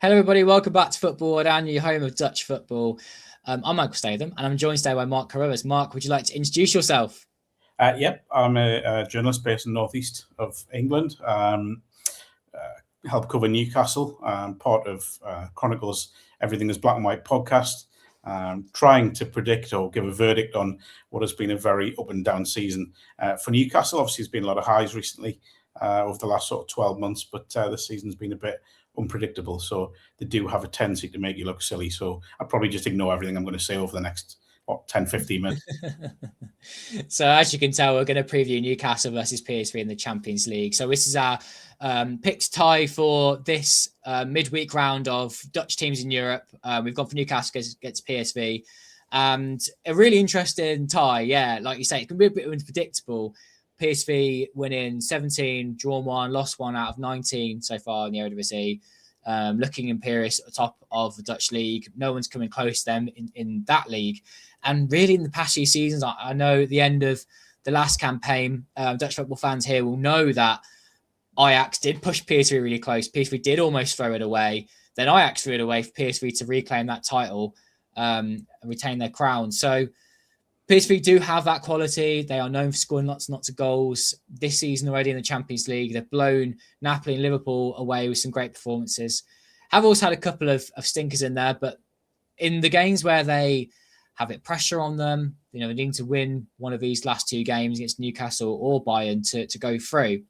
Hello, everybody. Welcome back to Football-Oranje, your home of Dutch football. I'm Michael Statham, and I'm joined today by Mark Carruthers. Mark, would you like to introduce yourself? Yep, I'm a journalist based in the northeast of England. Help cover Newcastle. Part of Chronicles Everything is Black and White podcast. Trying to predict or give a verdict on what has been a very up and down season for Newcastle. Obviously, there's been a lot of highs recently over the last sort of 12 months, but this season's been a bit unpredictable. So they do have a tendency to make you look silly. So I'll probably just ignore everything I'm going to say over the next 10, 15 minutes. So as you can tell, we're going to preview Newcastle versus PSV in the Champions League. So this is our picks tie for this midweek round of Dutch teams in Europe. We've gone for Newcastle against PSV. And a really interesting tie. Yeah, like you say, it can be a bit unpredictable. PSV winning 17, drawn 1, lost 1 out of 19 so far in the Eredivisie. Looking imperious at the top of the Dutch league. No one's coming close to them in that league. And really in the past few seasons, I know at the end of the last campaign, Dutch football fans here will know that Ajax did push PSV really close. PSV did almost throw it away. Then Ajax threw it away for PSV to reclaim that title and retain their crown. So PSV do have that quality. They are known for scoring lots and lots of goals this season already in the Champions League. They've blown Napoli and Liverpool away with some great performances. Have also had a couple of stinkers in there, but in the games where they have it pressure on them, they need to win one of these last two games against Newcastle or Bayern to go through.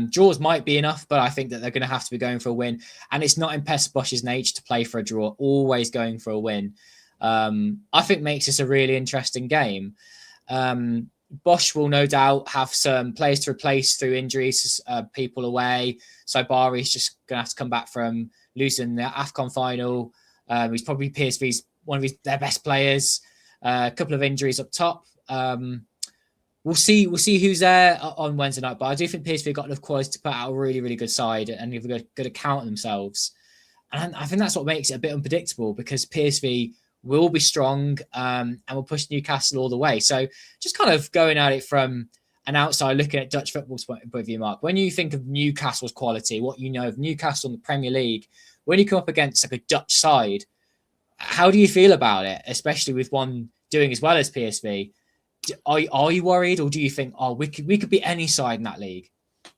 Draws might be enough, but I think that they're going to have to be going for a win. And it's not in Pes Bosch's nature to play for a draw, always going for a win. I think makes this a really interesting game. Bosch will no doubt have some players to replace through injuries, people away. So Bari's just going to have to come back from losing the AFCON final. He's probably PSV's one of their best players. A couple of injuries up top. We'll see who's there on Wednesday night. But I do think PSV got enough quality to put out a really, really good side and give a good account of themselves. And I think that's what makes it a bit unpredictable because PSV will be strong and will push Newcastle all the way. So just kind of going at it from an outside looking at Dutch football's point of view, Mark, when you think of Newcastle's quality, what you know of Newcastle in the Premier League, when you come up against like a Dutch side, how do you feel about it, especially with one doing as well as PSV? Are you worried, or do you think, we could be any side in that league?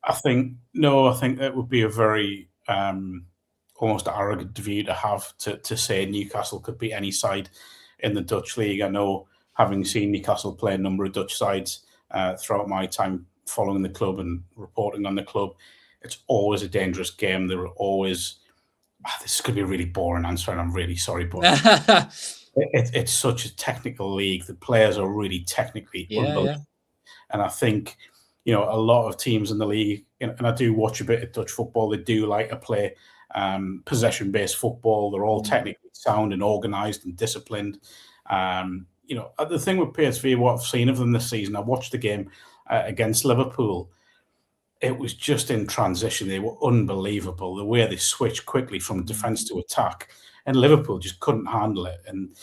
I think that would be a very almost arrogant view to have to say Newcastle could be any side in the Dutch league. I know, having seen Newcastle play a number of Dutch sides throughout my time following the club and reporting on the club, it's always a dangerous game. There are always, this is going to be a really boring answer, and I'm really sorry, but it's such a technical league. The players are really technically unbelievable. Yeah. And I think, a lot of teams in the league, and I do watch a bit of Dutch football, they do like to play possession-based football. They're all technically sound and organised and disciplined. The thing with PSV, what I've seen of them this season, I watched the game against Liverpool. It was just in transition. They were unbelievable, the way they switched quickly from defence to attack. And Liverpool just couldn't handle it. And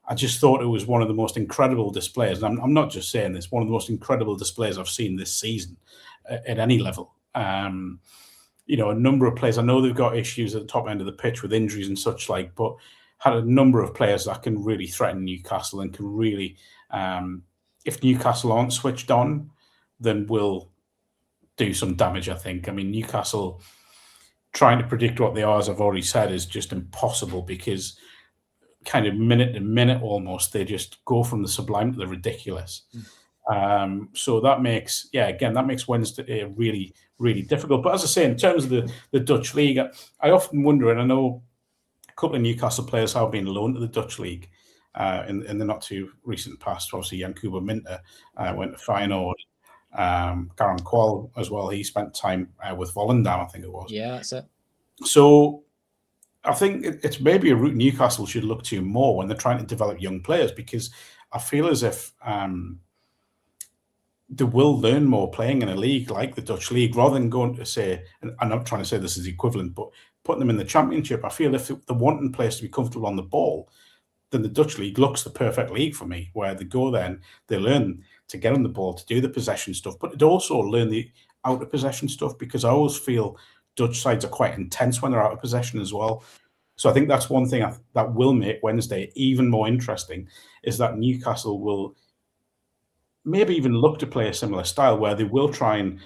I just thought it was one of the most incredible displays. And I'm not just saying this, one of the most incredible displays I've seen this season at any level. A number of players, I know they've got issues at the top end of the pitch with injuries and such like, but had a number of players that can really threaten Newcastle and can really, if Newcastle aren't switched on, then will do some damage, I think. I mean, Newcastle, trying to predict what they are, as I've already said, is just impossible because kind of minute to minute almost, they just go from the sublime to the ridiculous. So that makes, Wednesday really, really difficult. But as I say, in terms of the Dutch league, I often wonder, and I know a couple of Newcastle players have been loaned to the Dutch league in the not too recent past. Obviously, Yankuba Minter went to Feyenoord. Garan Qual as well. He spent time with Volendam, I think it was. Yeah, that's it. So I think it's maybe a route Newcastle should look to more when they're trying to develop young players, because I feel as if they will learn more playing in a league like the Dutch league, rather than going to say, and I'm not trying to say this is equivalent, but putting them in the Championship. I feel if they're wanting players to be comfortable on the ball, then the Dutch league looks the perfect league for me, where they go there and they learn to get on the ball, to do the possession stuff, but to also learn the out of possession stuff, because I always feel Dutch sides are quite intense when they're out of possession as well. So I think that's one thing that will make Wednesday even more interesting, is that Newcastle will maybe even look to play a similar style where they will try and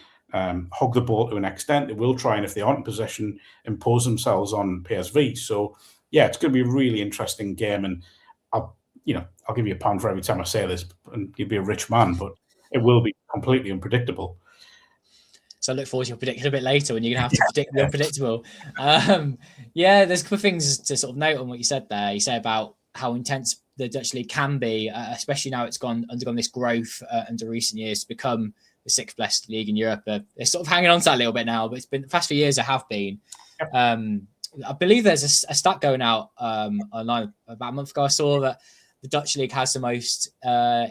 hog the ball to an extent. They will try and, if they aren't in possession, impose themselves on PSV. So yeah, it's going to be a really interesting game, and I'll give you £1 for every time I say this, and you'll be a rich man, but it will be completely unpredictable. So I look forward to your prediction a bit later when you're going to have to predict the unpredictable. There's a couple of things to sort of note on what you said there. You say about how intense the Dutch league can be, especially now it's undergone this growth under recent years to become the 6th best league in Europe. They're sort of hanging on to that a little bit now, but it's been the past few years there have been. I believe there's a stat going out online about a month ago. I saw that the Dutch league has the most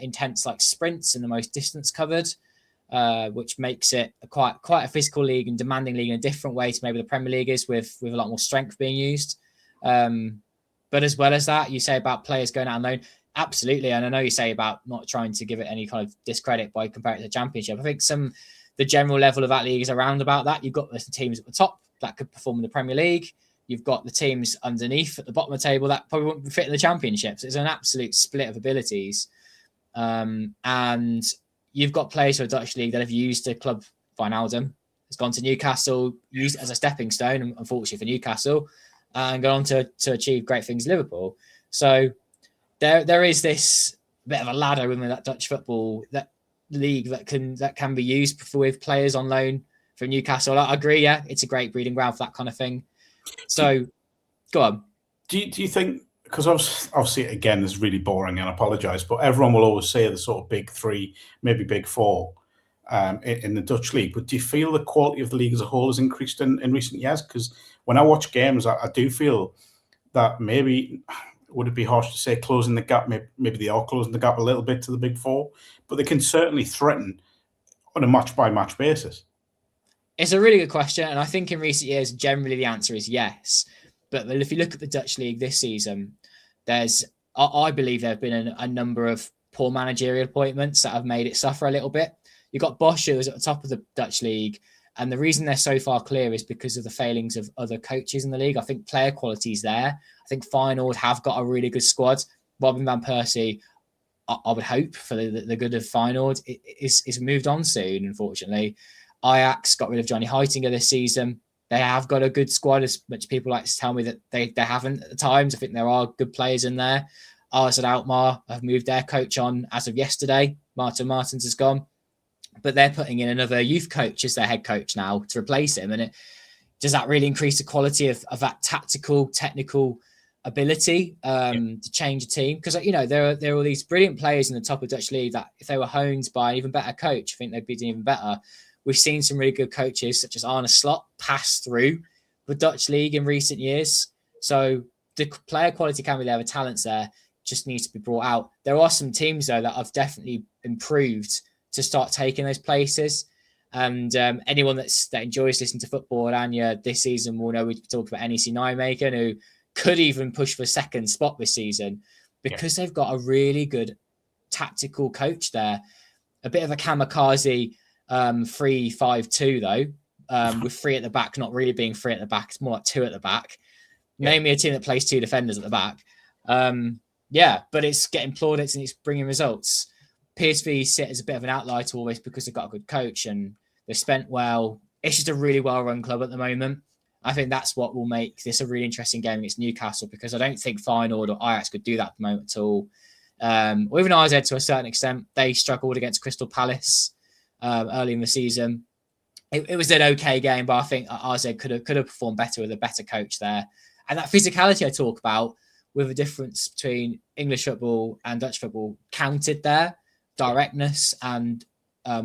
intense sprints and the most distance covered, which makes it quite a physical league and demanding league in a different way to maybe the Premier League is, with a lot more strength being used. But as well as that, you say about players going out on loan. Absolutely. And I know you say about not trying to give it any kind of discredit by comparing it to the Championship. I think the general level of that league is around about that. You've got the teams at the top that could perform in the Premier League. You've got the teams underneath at the bottom of the table that probably won't fit in the Championship. So it's an absolute split of abilities. And you've got players for the Dutch league that have used the club. Wijnaldum has gone to Newcastle, used it as a stepping stone, unfortunately for Newcastle, and gone on to achieve great things in Liverpool. So there is this bit of a ladder within that Dutch football, that league that can be used with players on loan from Newcastle. I agree, yeah, it's a great breeding ground for that kind of thing. So, go on. Do you think, because obviously again, this is really boring, and I apologise, but everyone will always say the sort of big three, maybe big four in the Dutch league. But do you feel the quality of the league as a whole has increased in recent years? Because when I watch games, I do feel that maybe, would it be harsh to say closing the gap? Maybe they are closing the gap a little bit to the big four, but they can certainly threaten on a match-by-match basis. It's a really good question, and I think in recent years, generally the answer is yes. But if you look at the Dutch league this season, I believe there have been a number of poor managerial appointments that have made it suffer a little bit. You've got Bosch, who is at the top of the Dutch league, and the reason they're so far clear is because of the failings of other coaches in the league. I think player quality is there. I think Feyenoord have got a really good squad. Robin van Persie, I would hope for the good of Feyenoord, is moved on soon, unfortunately. Ajax got rid of Johnny Heitinga this season. They have got a good squad, as much people like to tell me that they haven't at times. I think there are good players in there. AZ Alkmaar have moved their coach on as of yesterday. Martin Martins has gone. But they're putting in another youth coach as their head coach now to replace him. And does that really increase the quality of that tactical, technical ability to change a team? Because, there are all these brilliant players in the top of Dutch league that if they were honed by an even better coach, I think they'd be doing even better. We've seen some really good coaches such as Arne Slot pass through the Dutch league in recent years. So the player quality can be there, the talent's there, just needs to be brought out. There are some teams, though, that have definitely improved to start taking those places. And anyone that enjoys listening to Football-Oranje this season will know we talk about NEC Nijmegen, who could even push for second spot this season because they've got a really good tactical coach there. A bit of a kamikaze 3-5-2 though, with 3 at the back not really being 3 at the back. It's more like 2 at the back. Name me a team that plays 2 defenders at the back. But it's getting plaudits and it's bringing results. PSV sit as a bit of an outlier to always because they've got a good coach and they've spent well. It's just a really well-run club at the moment. I think that's what will make this a really interesting game against Newcastle, because I don't think Feyenoord or Ajax could do that at the moment at all. Or even AZ to a certain extent. They struggled against Crystal Palace early in the season. It was an okay game, but I think AZ could have performed better with a better coach there. And that physicality I talk about, with the difference between English football and Dutch football, counted there. Directness, and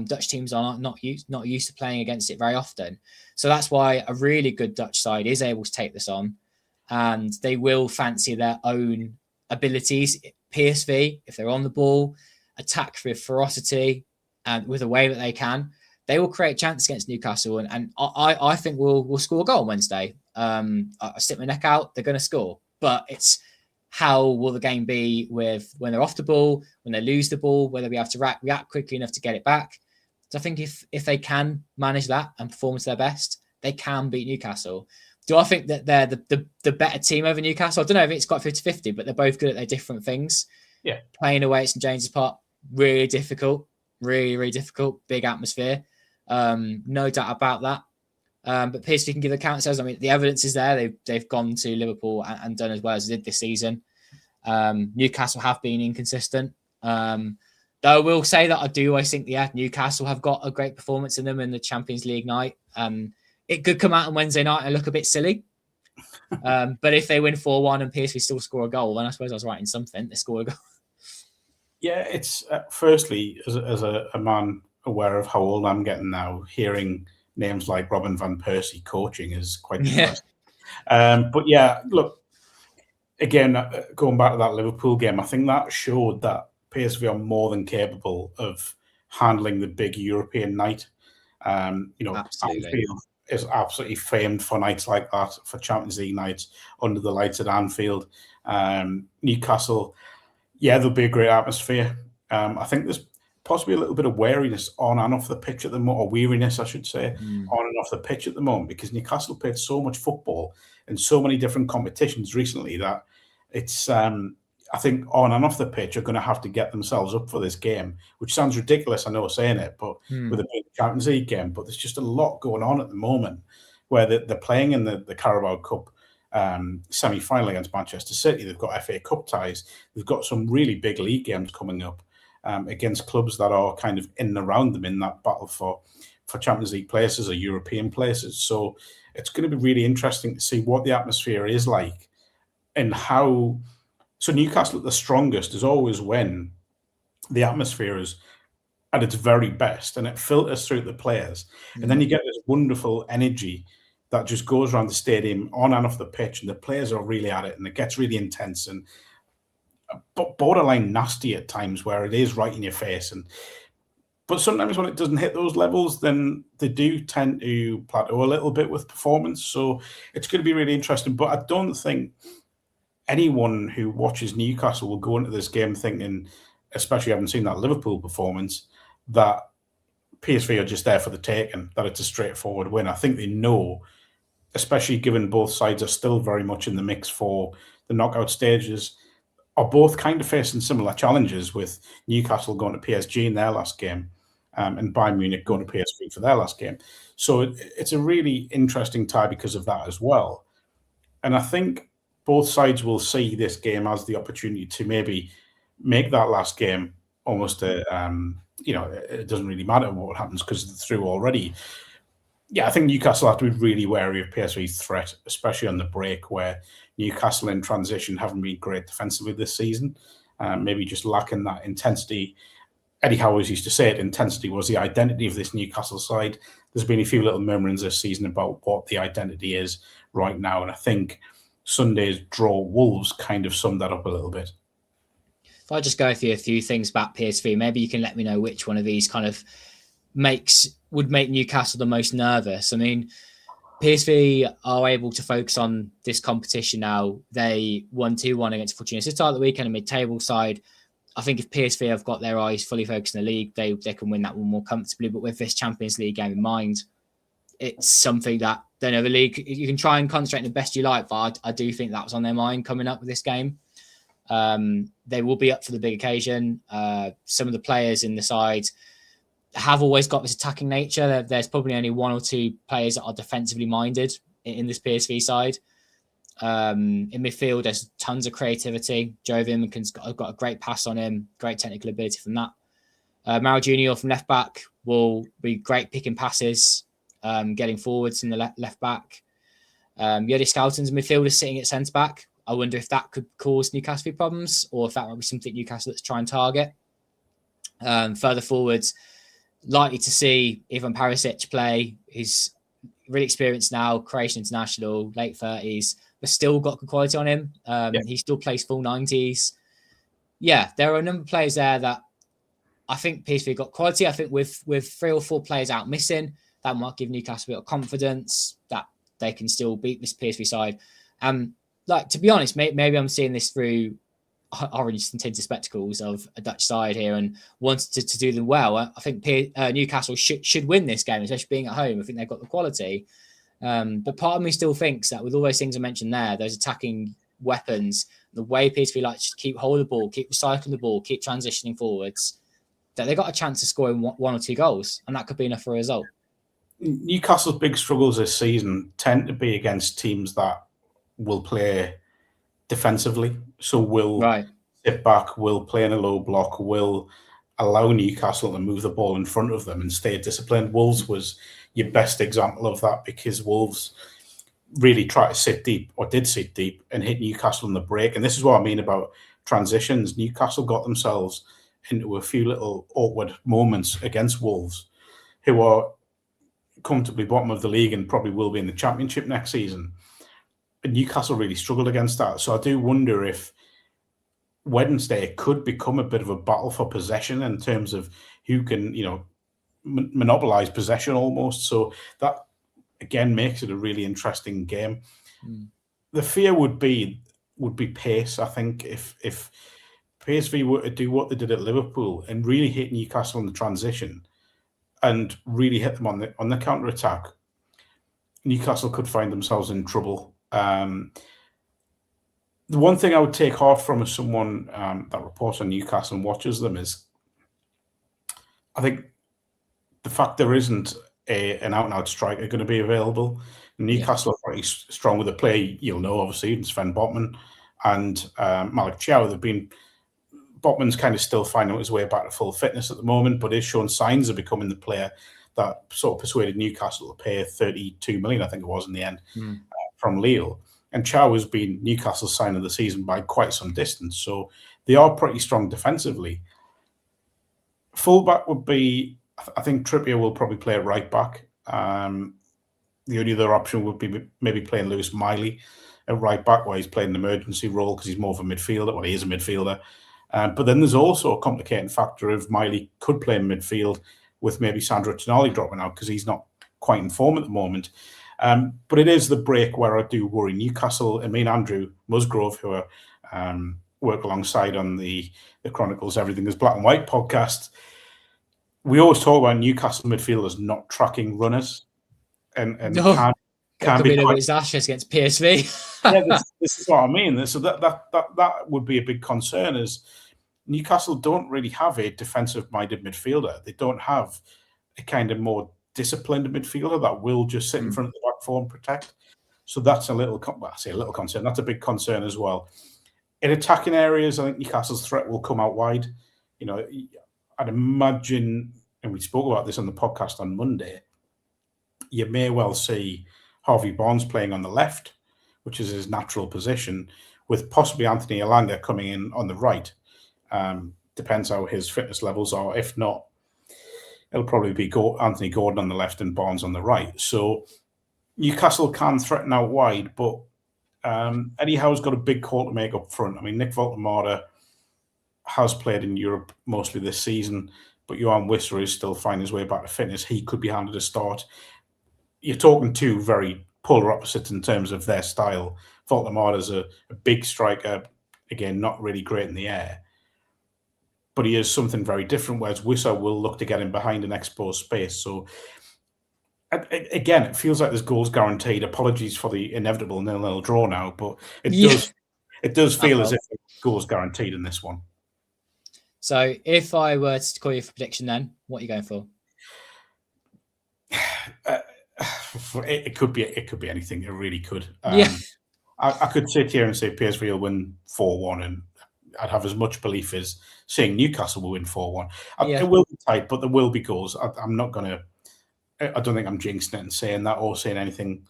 Dutch teams are not used to playing against it very often. So that's why a really good Dutch side is able to take this on, and they will fancy their own abilities. PSV, if they're on the ball, attack with ferocity and with the way that they can, they will create chances against Newcastle. And I think we'll score a goal on Wednesday. I stick my neck out, they're going to score. But it's how will the game be with when they're off the ball, when they lose the ball, whether we have to react quickly enough to get it back. So I think if they can manage that and perform to their best, they can beat Newcastle. Do I think that they're the better team over Newcastle? I don't know if it's quite 50-50, but they're both good at their different things. Yeah. Playing away at St James's Park, really difficult. Really, really difficult. Big atmosphere. No doubt about that. But PSV can give the counters. I mean, the evidence is there. They've gone to Liverpool and done as well as they did this season. Newcastle have been inconsistent. Though I will say that I do always think, Newcastle have got a great performance in them in the Champions League night. It could come out on Wednesday night and look a bit silly. But if they win 4-1 and PSV still score a goal, then I suppose I was right in something. They score a goal. Yeah, it's firstly, as a man aware of how old I'm getting now, hearing names like Robin van Persie coaching is quite interesting. But yeah, look, again, going back to that Liverpool game, I think that showed that PSV are more than capable of handling the big European night. Anfield is absolutely famed for nights like that, for Champions League nights under the lights at Anfield. Newcastle, yeah, there'll be a great atmosphere. I think there's possibly a little bit of wariness on and off the pitch at the moment, or weariness, I should say, on and off the pitch at the moment, because Newcastle played so much football in so many different competitions recently that it's, I think, on and off the pitch are going to have to get themselves up for this game, which sounds ridiculous, I know, saying it, but with a big Champions League game. But there's just a lot going on at the moment where they're playing in the Carabao Cup semi-final against Manchester City. They've got FA Cup ties. They've got some really big league games coming up against clubs that are kind of in and around them in that battle for Champions League places or European places. So it's going to be really interesting to see what the atmosphere is like and how. So Newcastle at the strongest is always when the atmosphere is at its very best and it filters through the players. And then you get this wonderful energy that just goes around the stadium on and off the pitch, and the players are really at it, and it gets really intense and borderline nasty at times where it is right in your face. But sometimes when it doesn't hit those levels, then they do tend to plateau a little bit with performance. So it's going to be really interesting. But I don't think anyone who watches Newcastle will go into this game thinking, especially having seen that Liverpool performance, that PSV are just there for the taking, that it's a straightforward win. I think they know, especially given both sides are still very much in the mix for the knockout stages, are both kind of facing similar challenges, with Newcastle going to PSG in their last game and Bayern Munich going to PSV for their last game. So it's a really interesting tie because of that as well. And I think both sides will see this game as the opportunity to maybe make that last game almost it doesn't really matter what happens because they're through already. Yeah, I think Newcastle have to be really wary of PSV's threat, especially on the break, where Newcastle in transition haven't been great defensively this season. Maybe just lacking that intensity. Eddie Howe always used to say it, intensity was the identity of this Newcastle side. There's been a few little murmurings this season about what the identity is right now, and I think Sunday's draw Wolves kind of summed that up a little bit. If I just go through a few things about PSV, maybe you can let me know which one of these kind of would make Newcastle the most nervous. I mean, PSV are able to focus on this competition now. They won 2-1 against Fortuna Sittard at the weekend, a mid-table side. I think if PSV have got their eyes fully focused in the league, they can win that one more comfortably. But with this Champions League game in mind, it's something that, the league, you can try and concentrate on the best you like, but I do think that was on their mind coming up with this game. They will be up for the big occasion. Some of the players in the side have always got this attacking nature. There's probably only one or two players that are defensively minded in this PSV side. In midfield, there's tons of creativity. Joe Vimken's got a great pass on him, great technical ability from that. Maro Junior from left back will be great picking passes, getting forwards in the left back. Yodi Skelton's midfielder sitting at centre back. I wonder if that could cause Newcastle problems, or if that might be something Newcastle let's try and target. Further forwards, likely to see Ivan Perisic play. He's really experienced now, Croatian international, late 30s, but still got good quality on him. He still plays full 90s. Yeah, there are a number of players there that I think PSV got quality. I think with 3 or 4 players out missing, that might give Newcastle a bit of confidence that they can still beat this PSV side. To be honest, maybe I'm seeing this through orange and tinted spectacles of a Dutch side here and wanted to do them well. I think Newcastle should win this game, especially being at home. I think they've got the quality. But part of me still thinks that with all those things I mentioned there, those attacking weapons, the way PSV like to keep hold of the ball, keep recycling the ball, keep transitioning forwards, that they got a chance of scoring one or two goals, and that could be enough for a result. Newcastle's big struggles this season tend to be against teams that will play defensively. So will sit back, will play in a low block, will allow Newcastle to move the ball in front of them and stay disciplined. Wolves was your best example of that, because Wolves really tried to sit deep, or did sit deep, and hit Newcastle in the break. And this is what I mean about transitions. Newcastle got themselves into a few little awkward moments against Wolves, who are comfortably bottom of the league and probably will be in the Championship next season. And Newcastle really struggled against that. So I do wonder if Wednesday could become a bit of a battle for possession in terms of who can, monopolize possession almost. So that, again, makes it a really interesting game. The fear would be pace, I think, if PSV were to do what they did at Liverpool and really hit Newcastle in the transition and really hit them on the counter-attack, Newcastle could find themselves in trouble. The one thing I would take heart from as someone that reports on Newcastle and watches them is, I think the fact there isn't an out-and-out striker going to be available. Newcastle are pretty strong with the play. You'll know, obviously, Sven Botman and Malik Chow. Botman's kind of still finding his way back to full fitness at the moment, but is showing signs of becoming the player that sort of persuaded Newcastle to pay 32 million, I think it was in the end, from Lille. And Chow has been Newcastle's sign of the season by quite some distance. So they are pretty strong defensively. Fullback would be, I think Trippier will probably play at right back. The only other option would be maybe playing Lewis Miley at right back, where he's playing an emergency role because he's more of a midfielder. Well, he is a midfielder. But then there's also a complicating factor of Miley could play in midfield with maybe Sandro Tonali dropping out because he's not quite in form at the moment. But it is the break where I do worry. Newcastle, I mean, Andrew Musgrove, who I work alongside on the Chronicles Everything is Black and White podcast, we always talk about Newcastle midfielders not tracking runners. And can be quite disastrous against PSV. This is what I mean. So that would be a big concern, is Newcastle don't really have a defensive-minded midfielder. They don't have a kind of more disciplined midfielder that will just sit in front of the back four and protect. So that's a little concern. That's a big concern as well. In attacking areas, I think Newcastle's threat will come out wide. I'd imagine, and we spoke about this on the podcast on Monday, you may well see Harvey Barnes playing on the left, which is his natural position, with possibly Anthony Elanga coming in on the right. Depends how his fitness levels are. If not, it'll probably be Anthony Gordon on the left and Barnes on the right. So Newcastle can threaten out wide, but Eddie Howe's got a big call to make up front. I mean, Nick Voltemade has played in Europe mostly this season, but Johan Wissa is still finding his way back to fitness. He could be handed a start. You're talking two very polar opposites in terms of their style. Voltemade is a big striker, again, not really great in the air, but he is something very different, whereas Wissa will look to get him behind an exposed space. So, again, it feels like there's goals guaranteed. Apologies for the inevitable 0-0 draw now, but it does feel as if goals guaranteed in this one. So, if I were to call you for prediction, then what are you going for? It could be anything. It really could. I could sit here and say PSV will win 4-1, and I'd have as much belief as saying Newcastle will win 4-1. It will be tight, but there will be goals. I'm not going to. I don't think I'm jinxing it and saying that, or saying anything,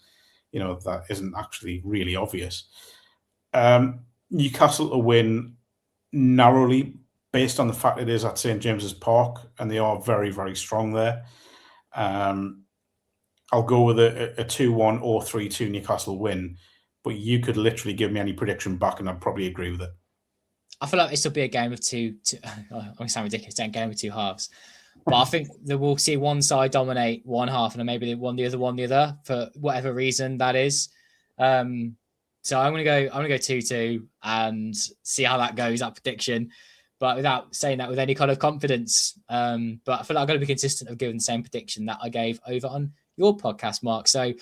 that isn't actually really obvious. Newcastle to win narrowly, based on the fact it is at St James's Park, and they are very, very strong there. I'll go with a 2-1 or 3-2 Newcastle win, but you could literally give me any prediction back and I'd probably agree with it. I feel like this will be a game of two. I'm going to sound ridiculous, a game of two halves. But I think that we'll see one side dominate one half and then maybe one the other for whatever reason that is. So I'm going to go 2-2 and see how that goes, that prediction. But without saying that with any kind of confidence. But I feel like I'm going to be consistent of giving the same prediction that I gave over on your podcast, Mark. So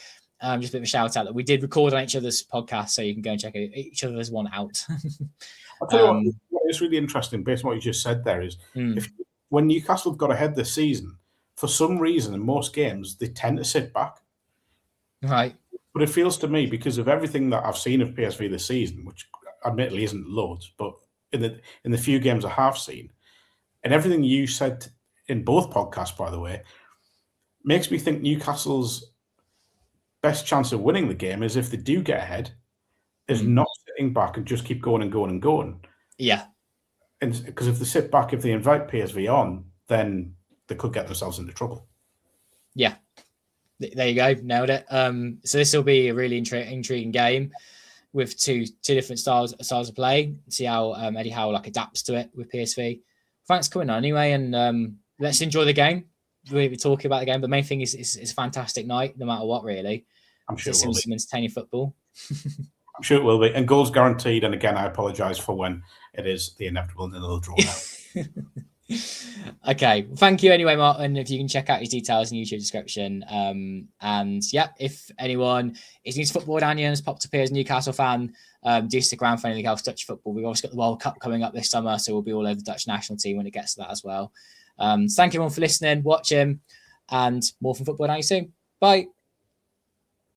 just a bit of a shout out that we did record on each other's podcast, so you can go and check each other's one out. I'll tell you what is really interesting, based on what you just said there, is when Newcastle got ahead this season, for some reason in most games, they tend to sit back. Right. But it feels to me, because of everything that I've seen of PSV this season, which admittedly isn't loads, but in the few games I have seen, and everything you said in both podcasts, by the way, makes me think Newcastle's best chance of winning the game is if they do get ahead, is not sitting back and just keep going and going and going. Yeah. And because if they sit back, if they invite PSV on, then they could get themselves into trouble. Yeah. There you go. Nailed it. So this will be a really intriguing game with two different styles of play. See how Eddie Howe adapts to it with PSV. Thanks for coming on anyway, and let's enjoy the game. We'll be talking about the game. The main thing is it's a fantastic night, no matter what, really. I'm sure it's some entertaining football. I'm sure it will be. And goals guaranteed. And again, I apologise for when it is the inevitable nil draw now. Okay. Thank you anyway, Martin. If you can check out his details in the YouTube description. And yeah, if anyone is new to Football-Oranje and has popped up here as a Newcastle fan, do stick around for anything else Dutch football. We've also got the World Cup coming up this summer, so we'll be all over the Dutch national team when it gets to that as well. Thank you everyone for listening, watching, and more from Football-Oranje soon. Bye.